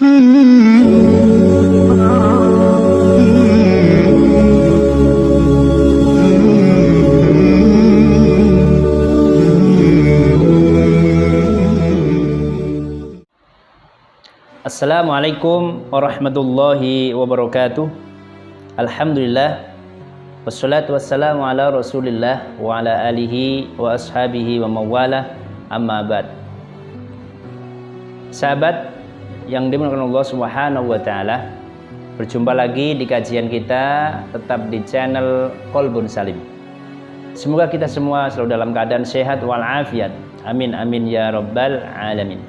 Assalamualaikum warahmatullahi wabarakatuh. Alhamdulillah, wassalatu wassalamu ala rasulillah wa ala alihi wa ashabihi wa mawala, amma ba'd. Sahabat yang dimuliakan Allah Subhanahu wa taala, berjumpa lagi di kajian kita tetap di channel Qalbun Salim. Semoga kita semua selalu dalam keadaan sehat walafiat. Amin amin ya rabbal alamin.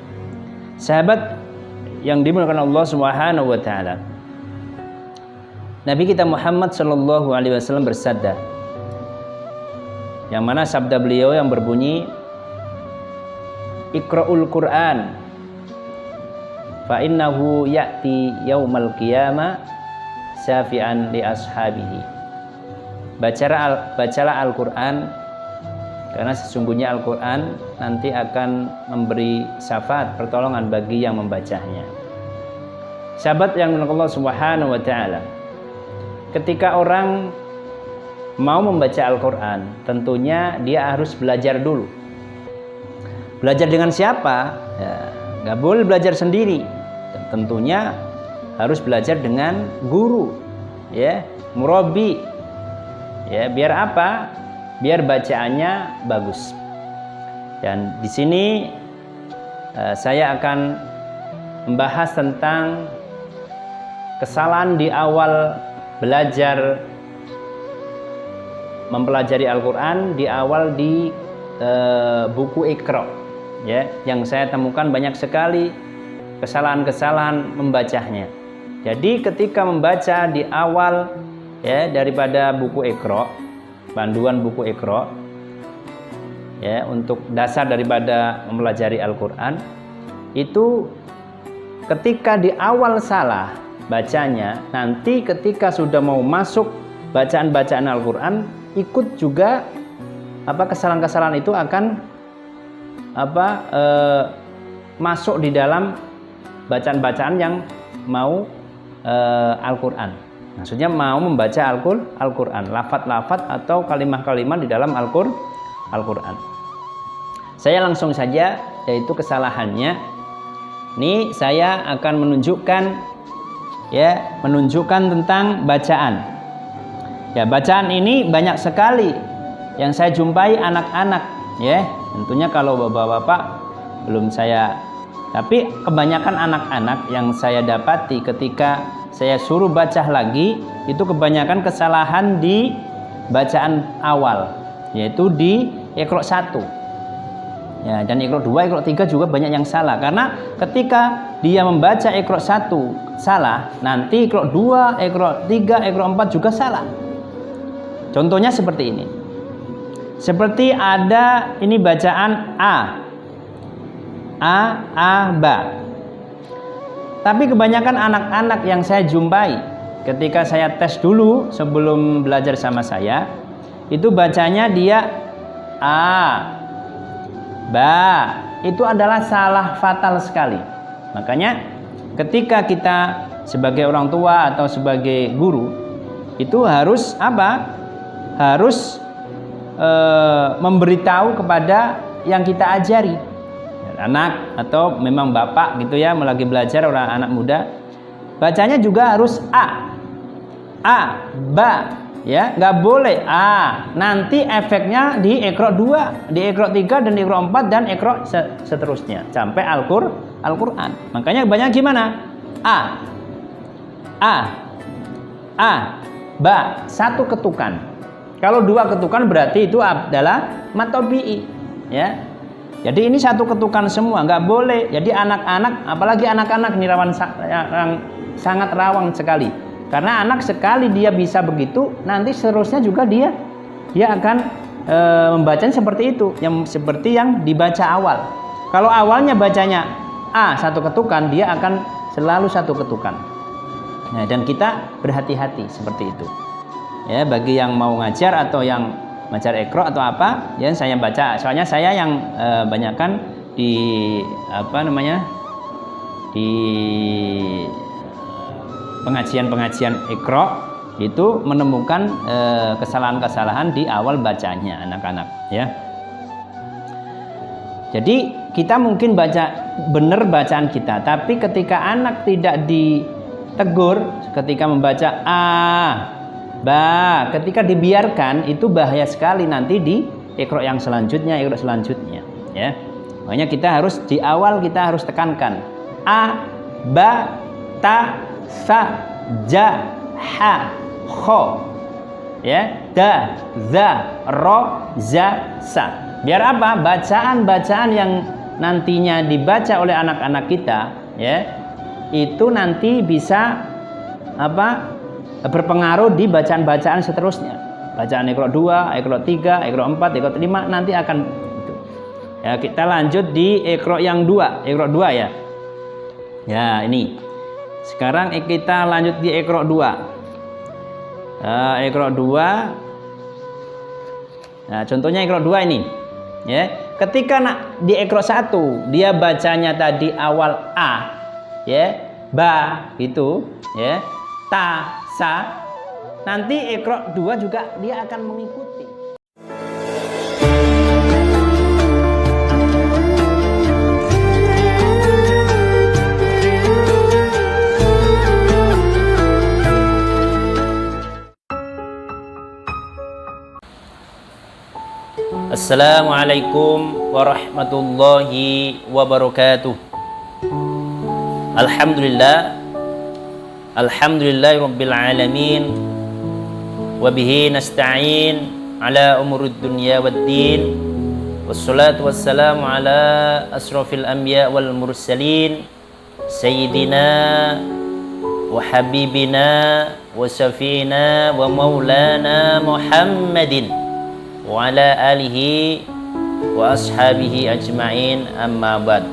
Sahabat yang dimuliakan Allah Subhanahu wa taala, Nabi kita Muhammad sallallahu alaihi wasallam bersabda, yang mana sabda beliau yang berbunyi, Iqra'ul Qur'an fa innahu ya'ti yaumal qiyamah syafi'an li ashabihi. Bacalah Al-Qur'an, karena sesungguhnya Al-Quran nanti akan memberi syafaat pertolongan bagi yang membacanya. Sahabat yang dimuliakan Allah Subhanahu wa taala, ketika orang mau membaca Al-Quran, tentunya dia harus belajar dulu. Belajar dengan siapa? Ya, nggak boleh belajar sendiri. Tentunya harus belajar dengan guru, ya, murabi. Ya, biar apa? Biar bacaannya bagus. Dan di sini saya akan membahas tentang kesalahan di awal belajar mempelajari Al-Quran, di awal di buku Iqra, ya, yang saya temukan banyak sekali kesalahan-kesalahan membacanya. Jadi ketika membaca di awal, ya, daripada buku Iqra, panduan buku Iqra, ya, untuk dasar daripada mempelajari Al-Quran, itu ketika di awal salah bacanya, nanti ketika sudah mau masuk bacaan-bacaan Al-Quran, ikut juga kesalahan-kesalahan itu akan masuk di dalam bacaan-bacaan yang mau Al-Quran. Maksudnya mau membaca Al-Quran, lafaz-lafaz atau kalimat-kalimat di dalam Al-Quran. Saya langsung saja, yaitu kesalahannya. Ini saya akan menunjukkan tentang bacaan. Ya, bacaan ini banyak sekali yang saya jumpai anak-anak, ya. Tentunya kalau bapak-bapak belum saya, tapi kebanyakan anak-anak yang saya dapati ketika saya suruh baca lagi, itu kebanyakan kesalahan di bacaan awal, yaitu di Iqra 1. Ya, dan Iqra 2, Iqra 3 juga banyak yang salah. Karena ketika dia membaca Iqra 1 salah, nanti Iqra 2, Iqra 3, Iqra 4 juga salah. Contohnya seperti ini. Seperti ada ini bacaan A, ba. Tapi kebanyakan anak-anak yang saya jumpai ketika saya tes dulu sebelum belajar sama saya, itu bacanya dia A, ba. Itu adalah salah fatal sekali. Makanya ketika kita sebagai orang tua atau sebagai guru, itu harus harus memberitahu kepada yang kita ajari, anak atau memang bapak gitu ya, lagi belajar orang anak muda, bacanya juga harus A, ba, ya, nggak boleh A. Nanti efeknya di Iqra 2, di Iqra 3 dan di Iqra 4 dan Iqra seterusnya sampai Al-Quran. Makanya banyak gimana? A, ba, satu ketukan. Kalau dua ketukan berarti itu adalah matobi'i, ya. Jadi ini satu ketukan semua, nggak boleh. Jadi anak-anak, apalagi anak-anak ini sangat rawan sekali. Karena anak sekali dia bisa begitu, nanti seterusnya juga dia akan membacanya seperti itu, yang seperti yang dibaca awal. Kalau awalnya bacanya A satu ketukan, dia akan selalu satu ketukan. Nah, dan kita berhati-hati seperti itu. Ya, bagi yang mau ngajar atau yang ngajar Iqra atau apa, ya saya baca. Soalnya saya yang banyakkan di di pengajian-pengajian Iqra itu menemukan kesalahan-kesalahan di awal bacanya anak-anak ya. Jadi kita mungkin baca benar bacaan kita, tapi ketika anak tidak ditegur ketika membaca a, ba, ketika dibiarkan itu bahaya sekali nanti di Iqra yang selanjutnya, Iqra selanjutnya ya. Makanya kita harus di awal kita harus tekankan a, ba, ta, sa, ja, ha, kho ya, da, za, ro, za, sa. Biar apa? Bacaan-bacaan yang nantinya dibaca oleh anak-anak kita ya, itu nanti bisa apa? Berpengaruh di bacaan-bacaan seterusnya. Bacaan Iqra 2, Iqra 3, Iqra 4, Iqra 5 nanti akan itu. Ya, kita lanjut di Iqra yang 2, Iqra 2 ya. Ya, ini. Sekarang kita lanjut di Iqra 2. Iqra 2. Nah, contohnya Iqra 2 ini. Ya, ketika di Iqra 1 dia bacanya tadi awal a, ya, ba gitu, ya, ta, sa, nanti Iqra 2 juga dia akan mengikuti. Assalamualaikum warahmatullahi wabarakatuh. Alhamdulillah rabbil alamin, wabihi nasta'in ala umurid dunya waddin, wassalatu wassalamu ala asrafil anbiya wal mursalin, sayyidina wa habibina wa safina wa maulana Muhammadin wa ala alihi wa ashabihi ajma'in, amma ba'd.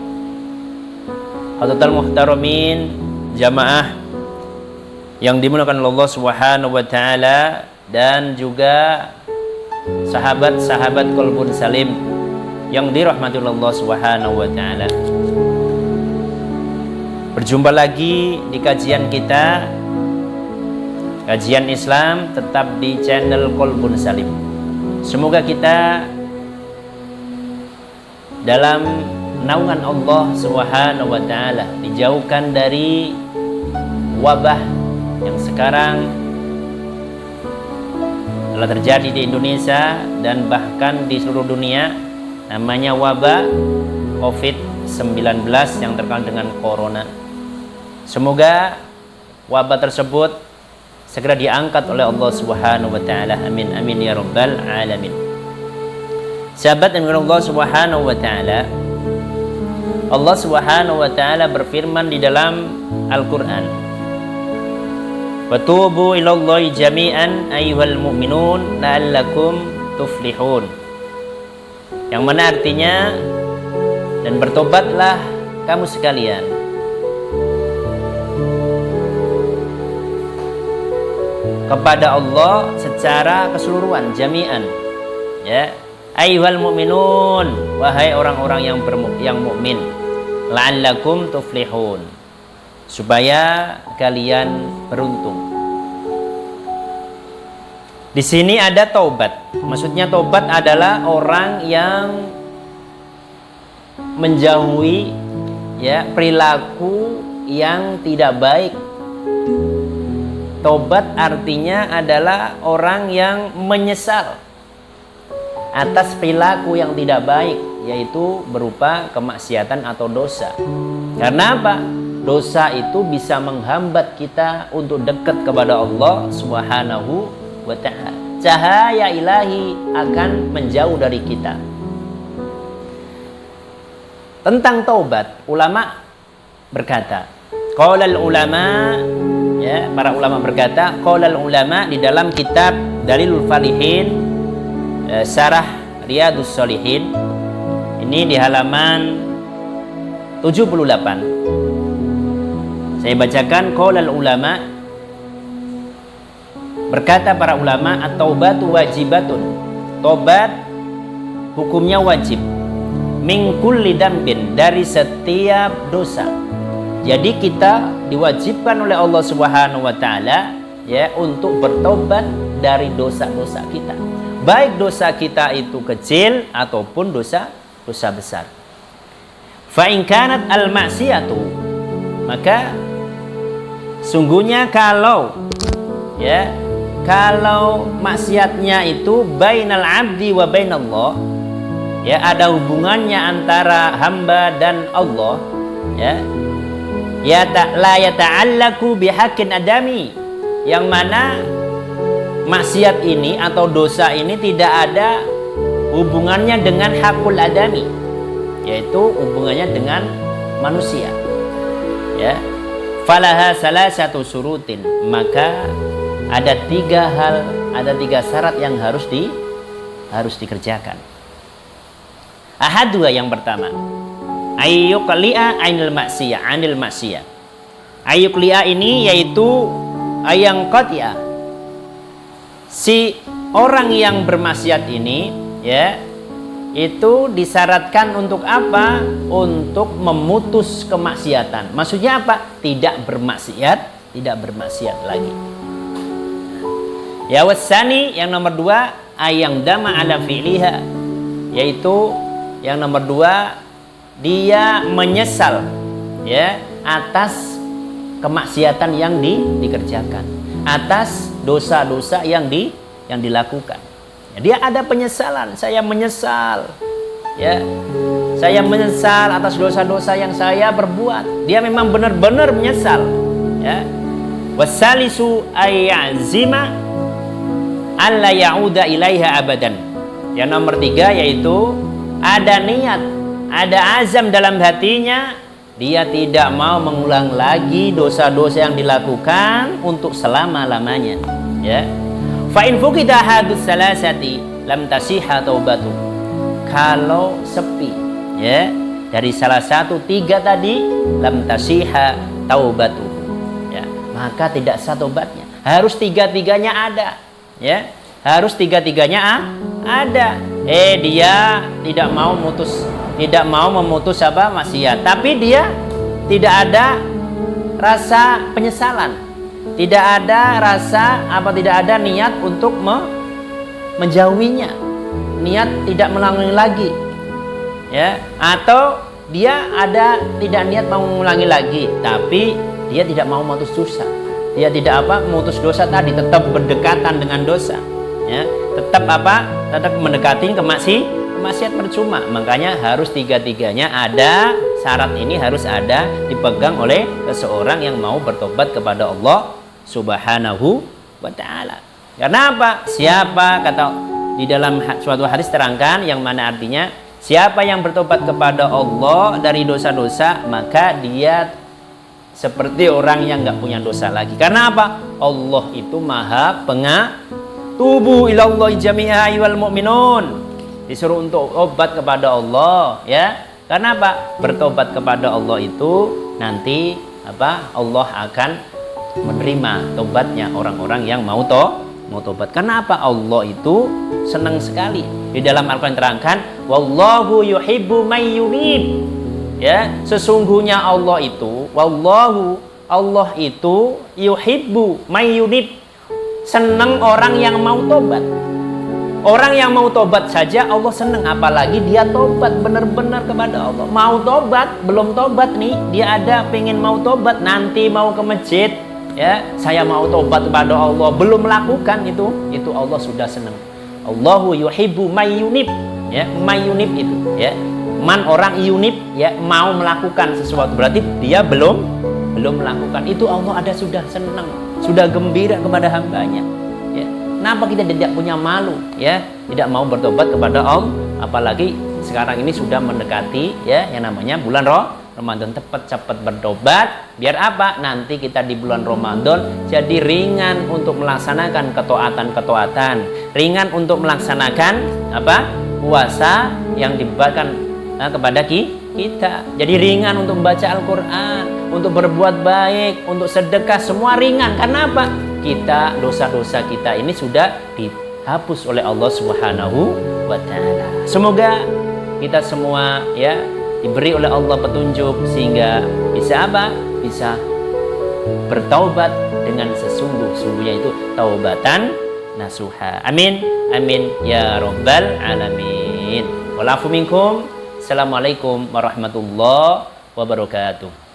Hadirin muhtaramin, jamaah yang dimuliakan Allah Subhanahu wa taala dan juga sahabat-sahabat Qalbun Salim yang dirahmati Allah Subhanahu wa taala. Berjumpa lagi di kajian kita, kajian Islam tetap di channel Qalbun Salim. Semoga kita dalam naungan Allah Subhanahu wa taala dijauhkan dari wabah yang sekarang telah terjadi di Indonesia dan bahkan di seluruh dunia, namanya wabah COVID-19 yang terkenal dengan corona. Semoga wabah tersebut segera diangkat oleh Allah Subhanahu wa taala. Amin amin ya rabbal alamin. Sahabat yang Allah Subhanahu wa taala, Allah Subhanahu wa taala berfirman di dalam Al-Qur'an, "Wa tubu ilallahi jami'an ayyuhal mu'minun la'allakum tuflihun." Yang mana artinya, dan bertobatlah kamu sekalian kepada Allah secara keseluruhan, jami'an ya, ayyuhal mu'minun, wahai orang-orang yang mukmin, la'allakum tuflihun, supaya kalian beruntung. Di sini ada taubat. Maksudnya taubat adalah orang yang menjauhi ya perilaku yang tidak baik. Tobat artinya adalah orang yang menyesal atas perilaku yang tidak baik, yaitu berupa kemaksiatan atau dosa. Karena apa? Dosa itu bisa menghambat kita untuk dekat kepada Allah Subhanahu wa ta'ala. Cahaya ilahi akan menjauh dari kita. Tentang taubat, ulama berkata, qaulal ulama, ya, para ulama berkata, qaulal ulama di dalam kitab Dalilul Falihin, Syarah Riyadhus Shalihin, ini di halaman 78. Saya bacakan, qaulal ulama, berkata para ulama, at-taubatu wajibatun, tobat hukumnya wajib, min kulli dambin, dari setiap dosa, Jadi kita diwajibkan oleh Allah Subhanahu wa taala ya untuk bertobat dari dosa-dosa kita. Baik dosa kita itu kecil ataupun dosa besar. Fa in kanat al maksiyatu, maka sungguhnya kalau maksiatnya itu bainal abdi wa bainallah, ya ada hubungannya antara hamba dan Allah, la yata'allaku bihaqqin adami, yang mana maksiat ini atau dosa ini tidak ada hubungannya dengan hakul adami, yaitu hubungannya dengan manusia, ya. Falaha salasatu surutin, maka ada 3 syarat yang harus dikerjakan. Ahadua, yang pertama, ayyuqli'a anil maksiyah. Ayyuqli'a ini yaitu ayang qati'ah. Si orang yang bermaksiat ini ya itu disyaratkan untuk apa? Untuk memutus kemaksiatan. Maksudnya apa? Tidak bermaksiat lagi. Ya wasani, yang nomor 2, ayang dama ala fi'liha, yaitu yang nomor 2, dia menyesal ya atas kemaksiatan yang dikerjakan, atas dosa-dosa yang dilakukan. Dia ada penyesalan, saya menyesal ya. Saya menyesal atas dosa-dosa yang saya perbuat. Dia memang benar-benar menyesal ya. Wasalisu ayyazima alla ya'uda ilaiha abadan. Yang nomor 3 yaitu ada niat, ada azam dalam hatinya, dia tidak mau mengulang lagi dosa-dosa yang dilakukan untuk selama-lamanya ya. Fa in fuqida hadus salasati lam tasihha taubatu. Kalau sepi ya dari salah satu 3 tadi, lam tasihha taubatu ya, maka tidak sah tobatnya. Harus 3-3-nya ada ya. Harus 3-3-nya ada. Dia tidak mau memutus maksiat, tapi dia tidak ada rasa penyesalan. Tidak ada tidak ada niat untuk menjauhinya. Niat tidak mengulangi lagi. Ya, atau dia tidak niat mau mengulangi lagi, tapi dia tidak mau memutus dosa. Dia tidak memutus dosa tadi, tetap berdekatan dengan dosa. Ya, tetap mendekati kemaksiat percuma. Makanya harus 3-3-nya ada. Syarat ini harus ada, dipegang oleh seseorang yang mau bertobat kepada Allah Subhanahu wa ta'ala. Karena apa? Siapa, kata di dalam suatu hadis terangkan, yang mana artinya siapa yang bertobat kepada Allah dari dosa-dosa, maka dia seperti orang yang nggak punya dosa lagi. Karena apa? Allah itu maha tubu ilallahi jami'a wal mu'minun. Disuruh untuk obat kepada Allah ya. Karena apa? Bertobat kepada Allah itu nanti Allah akan menerima tobatnya orang-orang yang mau tobat. Karena apa? Allah itu senang sekali. Di dalam Al-Qur'an terangkan, wallahu yuhibbu may yunib. Ya, sesungguhnya Allah itu yuhibbu may yunib. Senang orang yang mau tobat. Orang yang mau tobat saja Allah senang, apalagi dia tobat benar-benar kepada Allah. Mau tobat, belum tobat nih, dia pengen mau tobat, nanti mau ke masjid, ya, saya mau tobat kepada Allah, belum melakukan itu Allah sudah senang. Allahu yuhibbu may yunib, ya, may yunib itu, ya. Man orang yunib, ya, mau melakukan sesuatu, berarti dia belum melakukan. Itu Allah sudah senang, sudah gembira kepada hambanya. Ya. Kenapa kita tidak punya malu, ya, tidak mau bertobat kepada Allah, apalagi sekarang ini sudah mendekati, ya, yang namanya bulan Ramadan. Cepat bertobat, biar apa? Nanti kita di bulan Ramadan jadi ringan untuk melaksanakan ketaatan, ringan untuk melaksanakan puasa yang dibebankan kepada kita. Jadi ringan untuk membaca Al-Quran, untuk berbuat baik, untuk sedekah, semua ringan. Karena apa? Dosa-dosa kita ini sudah dihapus oleh Allah Subhanahu wa ta'ala. Semoga kita semua, ya, diberi oleh Allah petunjuk sehingga bisa bisa bertaubat dengan sesungguh-sungguhnya, itu taubatan nasuha. Amin, amin ya rabbal alamin. Walafu minkum. Assalamualaikum warahmatullahi wabarakatuh.